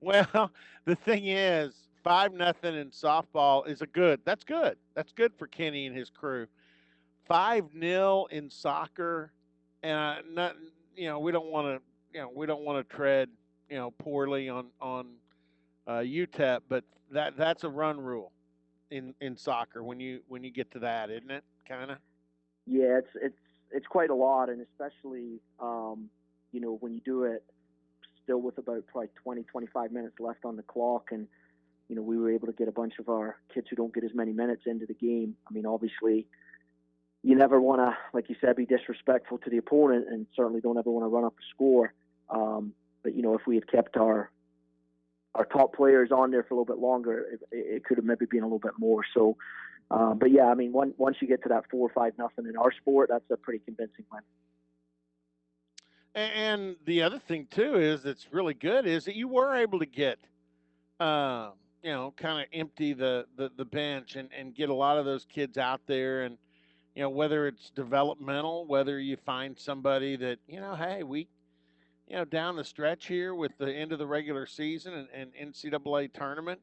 Well, the thing is, 5-0 in softball is a good. That's good. That's good for Kenny and his crew. 5-0 in soccer, and not, we don't want to, we don't want to tread, poorly on UTEP, but that's a run rule in soccer when you get to that, isn't it? Kind of. Yeah, it's quite a lot, and especially when you do it still with about probably 20, 25 minutes left on the clock, and we were able to get a bunch of our kids who don't get as many minutes into the game. I mean, obviously, you never want to, like you said, be disrespectful to the opponent, and certainly don't ever want to run up a score. But if we had kept our top players on there for a little bit longer, it could have maybe been a little bit more. So, but yeah, I mean, once you get to that 4 or 5-0 in our sport, that's a pretty convincing win. And the other thing too is that's really good is that you were able to get, kind of empty the bench and get a lot of those kids out there, and whether it's developmental, whether you find somebody that hey, we down the stretch here with the end of the regular season and NCAA tournament,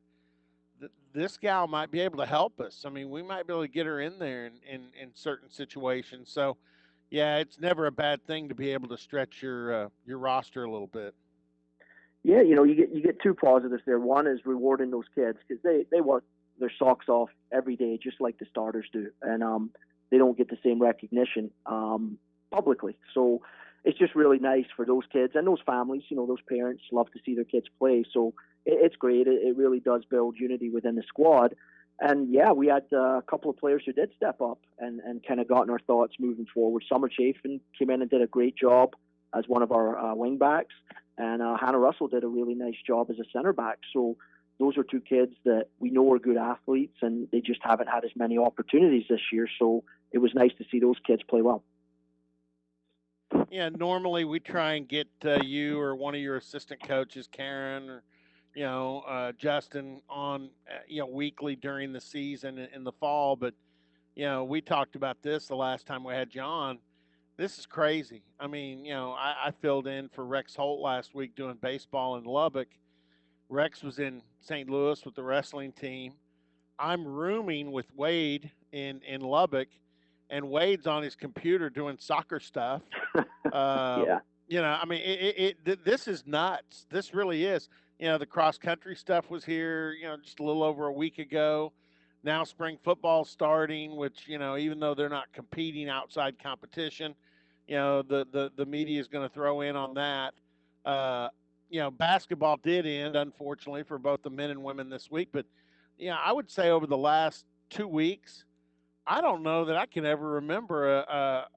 this gal might be able to help us. I mean, we might be able to get her in there in certain situations. So, yeah, it's never a bad thing to be able to stretch your roster a little bit. Yeah, you get two positives there. One is rewarding those kids because they work their socks off every day, just like the starters do, and they don't get the same recognition publicly. So it's just really nice for those kids and those families. Those parents love to see their kids play. So it's great. It really does build unity within the squad. And yeah, we had a couple of players who did step up and kind of gotten our thoughts moving forward. Summer Chafin came in and did a great job as one of our wing backs, and Hannah Russell did a really nice job as a center back. So those are two kids that we know are good athletes, and they just haven't had as many opportunities this year. So it was nice to see those kids play well. Yeah, normally we try and get you or one of your assistant coaches, Karen or Justin, on weekly during the season in the fall. But we talked about this the last time we had John. This is crazy. I mean, I filled in for Rex Holt last week doing baseball in Lubbock. Rex was in St. Louis with the wrestling team. I'm rooming with Wade in Lubbock, and Wade's on his computer doing soccer stuff. Yeah. I mean, this is nuts. This really is. The cross country stuff was here, just a little over a week ago. Now spring football starting, which even though they're not competing outside competition, the media is going to throw in on that. Uh, Basketball did end, unfortunately, for both the men and women this week. But I would say over the last 2 weeks, I don't know that I can ever remember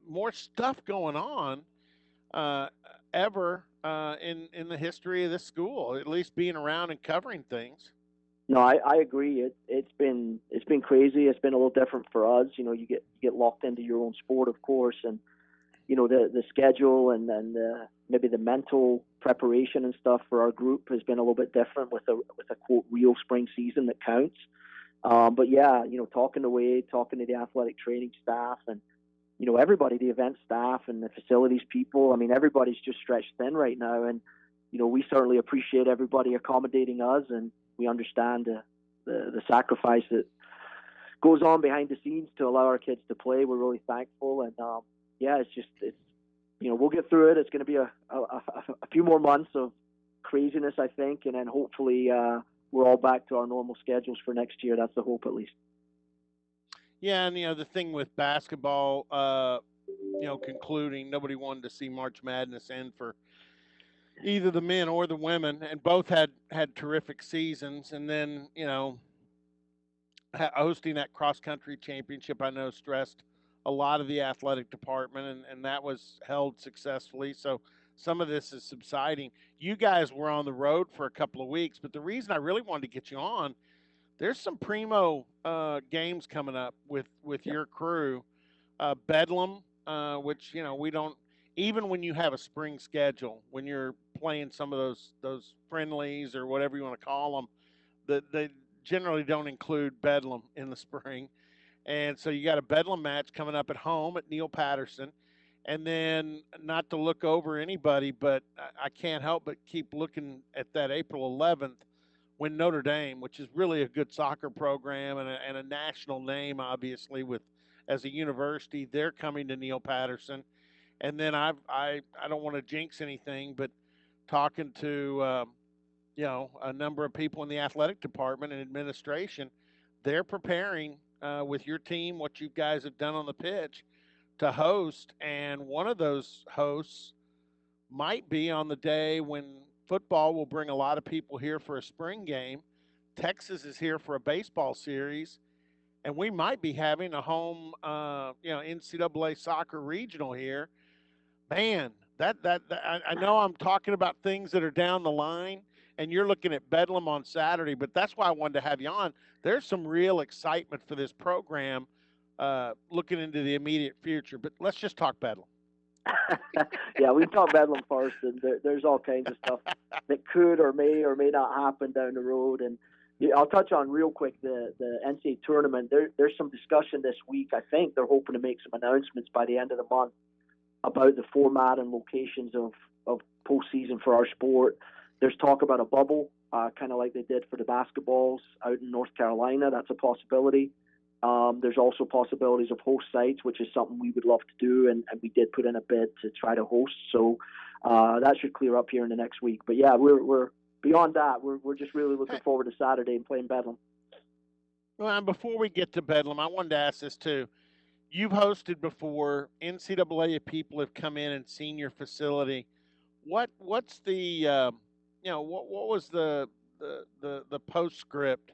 more stuff going on uh, ever in the history of this school. At least being around and covering things. No, I agree. It's been crazy. It's been a little different for us. You get locked into your own sport, of course, and the schedule and then maybe the mental preparation and stuff for our group has been a little bit different with a quote real spring season that counts. But yeah, talking to Wade, talking to the athletic training staff, and everybody, the event staff and the facilities people. I mean, everybody's just stretched thin right now, and we certainly appreciate everybody accommodating us, and we understand the sacrifice that goes on behind the scenes to allow our kids to play. We're really thankful, and yeah, it's we'll get through it. It's going to be a few more months of craziness, I think, and then hopefully we're all back to our normal schedules for next year. That's the hope, at least. Yeah, and the thing with basketball, concluding, nobody wanted to see March Madness end for either the men or the women, and both had terrific seasons. And then hosting that cross country championship, I know stressed a lot of the athletic department, and that was held successfully. So some of this is subsiding. You guys were on the road for a couple of weeks, but the reason I really wanted to get you on, there's some primo games coming up with Yep. your crew. Bedlam, which we don't, even when you have a spring schedule, when you're playing some of those friendlies or whatever you want to call them, they generally don't include Bedlam in the spring. And so you got a Bedlam match coming up at home at Neil Patterson. And then, not to look over anybody, but I can't help but keep looking at that April 11th when Notre Dame, which is really a good soccer program and a national name, obviously, with as a university, they're coming to Neil Patterson. And then I don't want to jinx anything, but talking to a number of people in the athletic department and administration, they're preparing with your team what you guys have done on the pitch to host, and one of those hosts might be on the day when football will bring a lot of people here for a spring game. Texas is here for a baseball series, and we might be having a home, NCAA soccer regional here. Man, I know I'm talking about things that are down the line, and you're looking at Bedlam on Saturday, but that's why I wanted to have you on. There's some real excitement for this program, looking into the immediate future. But let's just talk Bedlam. Yeah, we talk Bedlam first, and there's all kinds of stuff that could or may not happen down the road. And yeah, I'll touch on real quick the NCAA tournament. There's some discussion this week. I think they're hoping to make some announcements by the end of the month about the format and locations of postseason for our sport. There's talk about a bubble, kind of like they did for the basketballs out in North Carolina. That's a possibility. There's also possibilities of host sites, which is something we would love to do, and we did put in a bid to try to host. So that should clear up here in the next week. But yeah, we're beyond that. We're just really looking forward to Saturday and playing Bedlam. Well, and before we get to Bedlam, I wanted to ask this too. You've hosted before. NCAA people have come in and seen your facility. What's the what was the postscript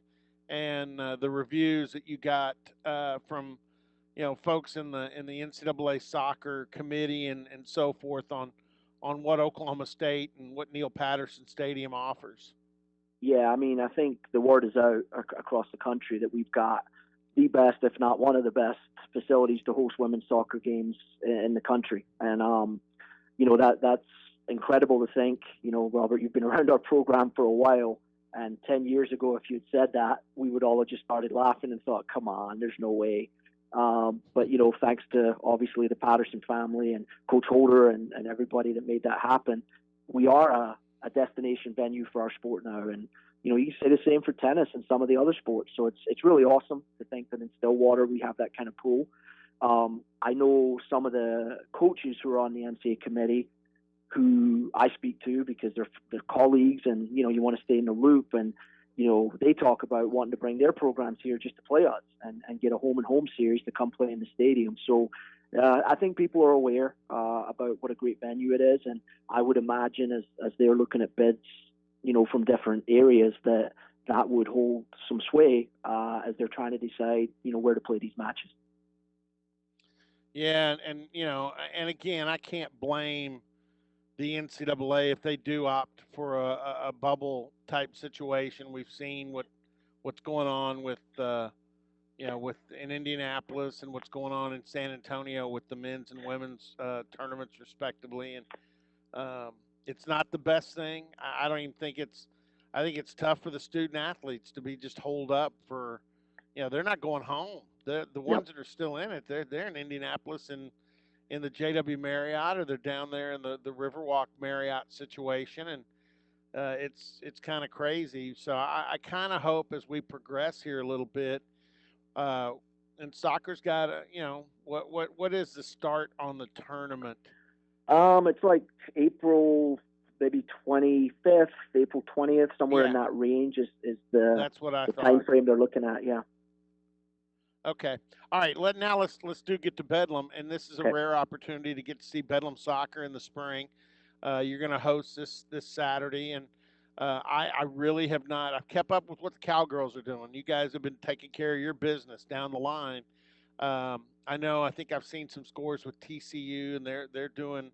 and the reviews that you got from folks in the NCAA soccer committee and so forth on what Oklahoma State and what Neil Patterson Stadium offers? Yeah, I mean, I think the word is out across the country that we've got the best, if not one of the best, facilities to host women's soccer games in the country, and that's incredible to think. Robert, you've been around our program for a while, and 10 years ago, if you'd said that, we would all have just started laughing and thought, "Come on, there's no way." But thanks to obviously the Patterson family and Coach Holder and everybody that made that happen, we are a destination venue for our sport now, and you can say the same for tennis and some of the other sports. So it's really awesome to think that in Stillwater we have that kind of pool. I know some of the coaches who are on the NCAA committee who I speak to because they're colleagues, and you want to stay in the loop, and they talk about wanting to bring their programs here just to play us and get a home and home series to come play in the stadium. So I think people are aware about what a great venue it is, and I would imagine as they're looking at bids, from different areas, that would hold some sway as they're trying to decide, where to play these matches. Yeah, and again, I can't blame the NCAA if they do opt for a bubble type situation. We've seen what's going on with with in Indianapolis and what's going on in San Antonio with the men's and women's tournaments respectively, and it's not the best thing. I don't even think it's. I think it's tough for the student athletes to be just holed up for, they're not going home. The ones that are still in it, they're in Indianapolis and in the JW Marriott, or they're down there in the Riverwalk Marriott situation, and it's kind of crazy. So I kind of hope as we progress here a little bit, and soccer's got what is the start on the tournament? It's like April, maybe 25th, April 20th, somewhere in that range is the that's what I the thought. time frame they're looking at. Yeah. Okay. All right. Let's get to Bedlam, and this is a rare opportunity to get to see Bedlam soccer in the spring. You're going to host this Saturday, and I really have not. I've kept up with what the Cowgirls are doing. You guys have been taking care of your business down the line. I know. I think I've seen some scores with TCU, and they're doing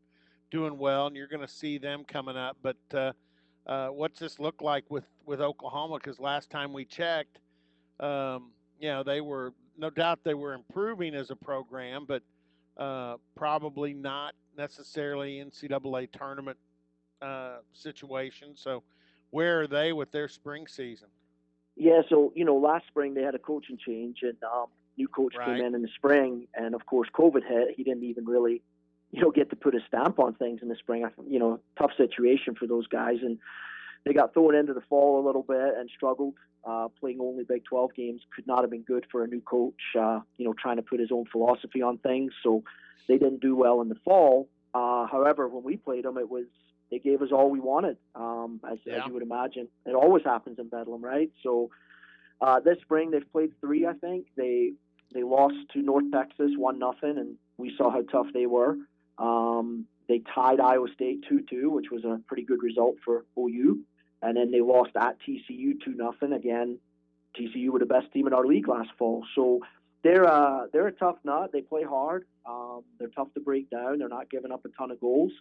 well, and you're going to see them coming up. But what's this look like with Oklahoma? Because last time we checked, they were no doubt they were improving as a program, but probably not necessarily NCAA tournament situation. So where are they with their spring season? Yeah, so last spring they had a coaching change, and new coach came in the spring, and of course COVID hit. He didn't even really get to put a stamp on things in the spring. Tough situation for those guys, and they got thrown into the fall a little bit and struggled. Playing only Big 12 games could not have been good for a new coach. Trying to put his own philosophy on things, so they didn't do well in the fall. However, when we played them, they gave us all we wanted. As you would imagine, it always happens in Bedlam, right? So this spring they've played 3. I think they lost to North Texas 1-0, and we saw how tough they were. They tied Iowa State 2-2, which was a pretty good result for OU. And then they lost at TCU 2-0. Again, TCU were the best team in our league last fall. So they're a tough nut. They play hard. They're tough to break down. They're not giving up a ton of goals.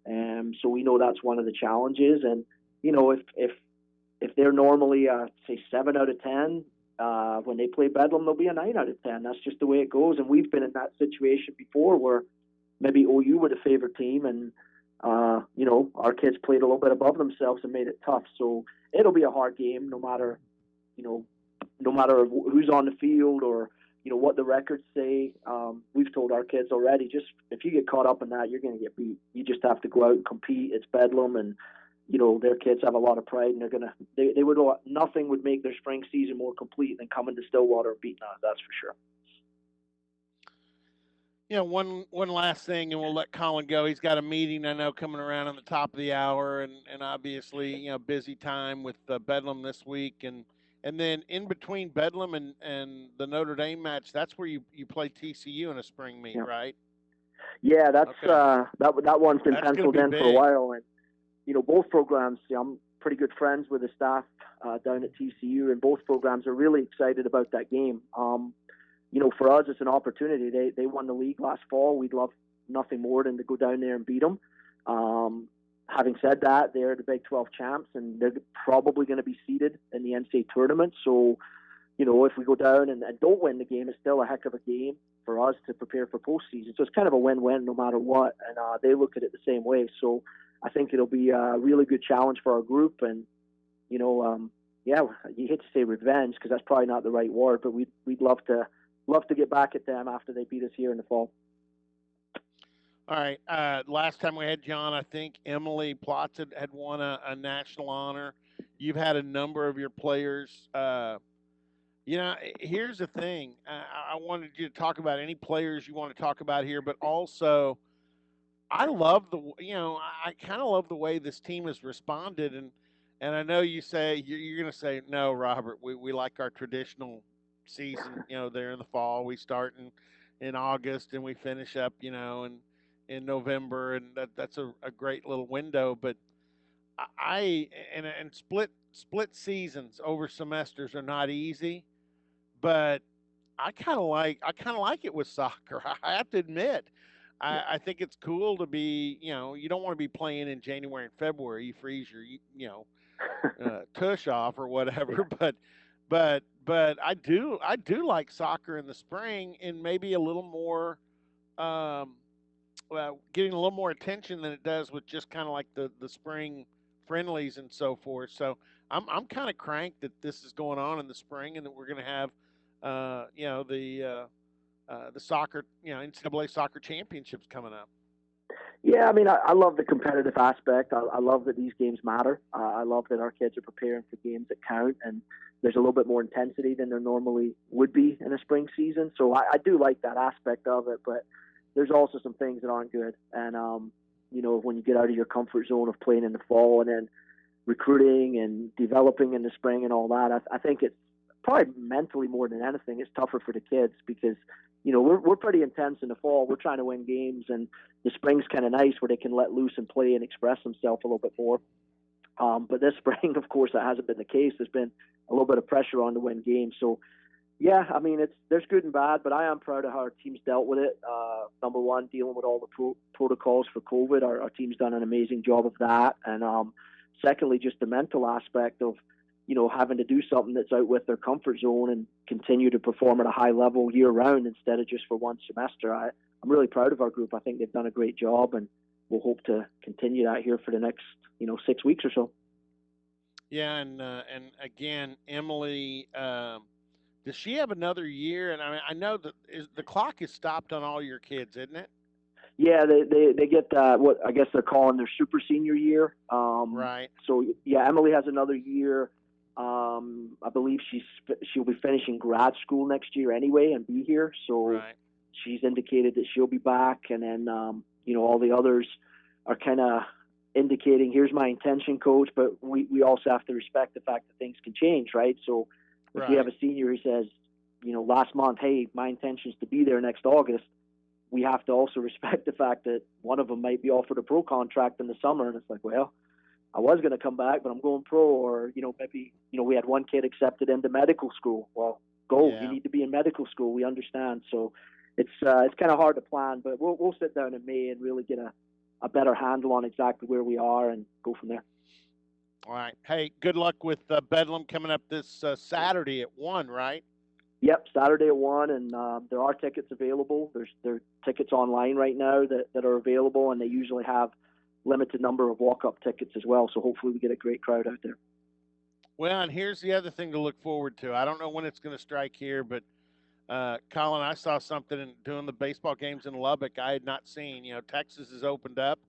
So we know that's one of the challenges. And, if they're normally, say, 7 out of 10, when they play Bedlam, they'll be a 9 out of 10. That's just the way it goes. And we've been in that situation before where maybe OU were the favorite team and, our kids played a little bit above themselves and made it tough. So it'll be a hard game no matter who's on the field or, what the records say. We've told our kids already, just if you get caught up in that, you're going to get beat. You just have to go out and compete. It's Bedlam, and, their kids have a lot of pride, and they would, nothing would make their spring season more complete than coming to Stillwater and beating us, that's for sure. One last thing, and we'll let Colin go. He's got a meeting, I know, coming around on the top of the hour, and obviously, busy time with Bedlam this week, and then in between Bedlam and the Notre Dame match, that's where you play TCU in a spring meet, right? Yeah, that's okay. That one's been penciled in for a while, and both programs. I'm pretty good friends with the staff down at TCU, and both programs are really excited about that game. For us, it's an opportunity. They won the league last fall. We'd love nothing more than to go down there and beat them. Having said that, they're the Big 12 champs, and they're probably going to be seeded in the NCAA tournament. So, if we go down and don't win the game, it's still a heck of a game for us to prepare for postseason. So it's kind of a win-win no matter what, and they look at it the same way. So I think it'll be a really good challenge for our group, and you hate to say revenge because that's probably not the right word, but we'd love to get back at them after they beat us here in the fall. All right. Last time we had John, I think Emily Plotz had won a national honor. You've had a number of your players. Here's the thing. I wanted you to talk about any players you want to talk about here, but also I love I kind of love the way this team has responded. And I know you say you're going to say, no, Robert, we like our traditional season, there in the fall. We start in August and we finish up, in November, and that's a great little window. But and split seasons over semesters are not easy, but I kind of like it with soccer. I have to admit, I think it's cool to be, you don't want to be playing in January and February. You freeze your, tush off or whatever. But I do like soccer in the spring and maybe a little more, getting a little more attention than it does with just kind of like the spring friendlies and so forth. So I'm kind of cranked that this is going on in the spring and that we're going to have, the soccer, NCAA soccer championships coming up. Yeah, I mean, I love the competitive aspect. I love that these games matter. I love that our kids are preparing for games that count, and there's a little bit more intensity than there normally would be in a spring season. So I do like that aspect of it, but there's also some things that aren't good. And, when you get out of your comfort zone of playing in the fall and then recruiting and developing in the spring and all that, I think it's probably mentally more than anything, it's tougher for the kids because, we're pretty intense in the fall. We're trying to win games, and the spring's kind of nice where they can let loose and play and express themselves a little bit more. But this spring, of course, that hasn't been the case. There's been a little bit of pressure on to win games. So, yeah, I mean, there's good and bad, but I am proud of how our team's dealt with it. Number one, dealing with all the protocols for COVID. Our team's done an amazing job of that. And secondly, just the mental aspect of, having to do something that's out with their comfort zone and continue to perform at a high level year round instead of just for one semester. I'm really proud of our group. I think they've done a great job, and we'll hope to continue that here for the next, 6 weeks or so. Yeah. And again, Emily, does she have another year? And I know that the clock is stopped on all your kids, isn't it? Yeah, they get what I guess they're calling their super senior year. Right. So yeah, Emily has another year. I believe she'll be finishing grad school next year anyway and be here. So Right. she's indicated that she'll be back, and then all the others are kind of indicating, here's my intention, coach, but we also have to respect the fact that things can change, right? So if we have Right. a senior who says, last month, hey, my intention is to be there next August, we have to also respect the fact that one of them might be offered a pro contract in the summer, and it's like, well, I was going to come back, but I'm going pro. Or maybe we had one kid accepted into medical school. Well, go. You Yeah. need to be in medical school. We understand. So it's kind of hard to plan, but we'll sit down in May and really get a better handle on exactly where we are and go from there. All right. Hey, good luck with Bedlam coming up this Saturday at 1, right? Yep, Saturday at 1, and there are tickets available. There are tickets online right now that are available, and they usually have limited number of walk-up tickets as well. So hopefully we get a great crowd out there. Well, and here's the other thing to look forward to. I don't know when it's going to strike here, but Colin, I saw something doing the baseball games in Lubbock I had not seen. Texas has opened up.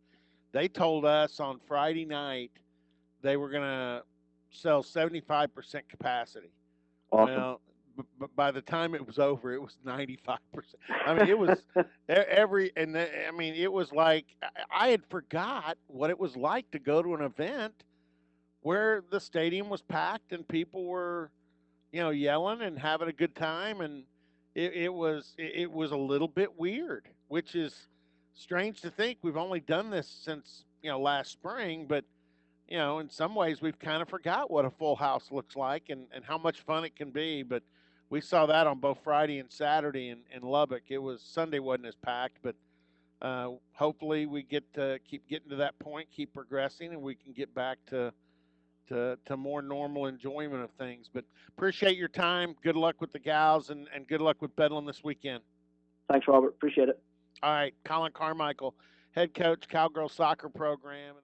They told us on Friday night they were going to sell 75% capacity. Awesome. Well, but by the time it was over, it was 95%. I mean, it was it was like I had forgot what it was like to go to an event where the stadium was packed and people were, yelling and having a good time, and it was a little bit weird, which is strange to think. We've only done this since last spring, but in some ways we've kind of forgot what a full house looks like and how much fun it can be. But we saw that on both Friday and Saturday in Lubbock. It was Sunday wasn't as packed, but hopefully we get to keep getting to that point, keep progressing, and we can get back to more normal enjoyment of things. But appreciate your time. Good luck with the gals, and good luck with Bedlam this weekend. Thanks, Robert. Appreciate it. All right, Colin Carmichael, head coach, Cowgirl Soccer Program.